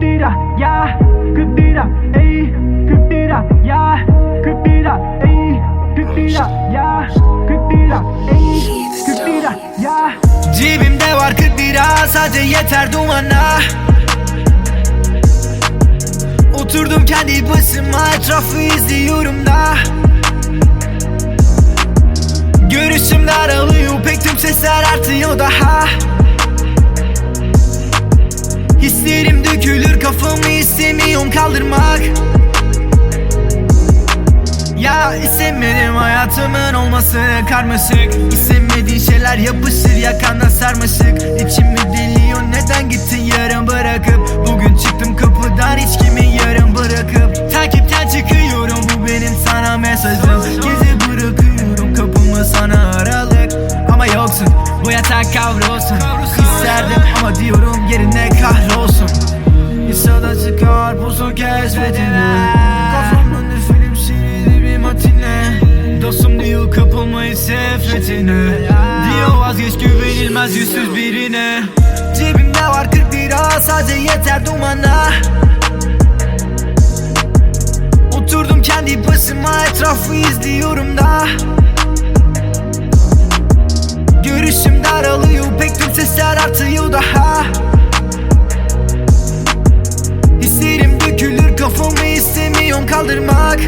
lira, ya 40 lira, ey 40 lira, ya 40 lira, ey 40 lira, ya 40 lira, ey 40 lira, ya. Cebimde var 40 lira, sadece yeter dumana. Oturdum kendi başıma, etrafı izliyorum da. Görüşüm daralıyor, pek tüm sesler artıyor daha. Hislerim dökülür, kafamı istemiyorum kaldırmak. Ya istemedim hayatımın olması karmaşık. İstemediğin şeyler yapışır, yakandan sarmaşık. İçimi deliyor, neden gittin yarın bırakıp. Bugün çıktım kapıdan, hiç kimi yarın bırakıp. Takipten çıkıyorum, bu benim sana mesajım. Gezi bırakıyorum kapımı sana aralık. Ama yoksun, bu yatak kavrolsun. İsterdim ama diyorum yerine kahrolsun. İnşallah çıkar bu son keşfetine. Kafamdan bir film şeridi bir matine. Dostum diyor kapılmayı sefretine. Diyor vazgeç güvenilmez yüzsüz birine. Cebimde var 40 lira, sadece yeter dumana. Oturdum kendi başıma, etrafı izliyorum da. Görüşüm daralıyor, pek tüm sesler artıyor daha. Hislerim dökülür, kafamı istemiyorum kaldırmak.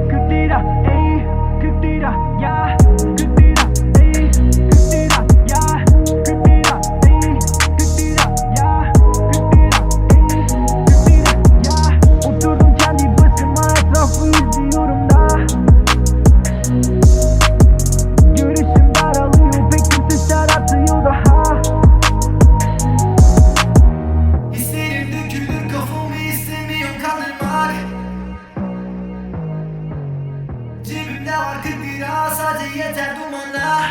40 lira, ey 40 lira, ya 40 lira, ey 40 lira, ya 40 lira, ey 40 lira, ya 40 lira, ey 40 lira, ya. Oturdum kendi başıma, etrafı izliyorum da. Görüşüm daralıyor, pek tüm sesler artıyor daha. Hislerim dökülür, kafamı istemiyorum kaldırmak. Cebimde var 40 lira, sadece yeter dumana.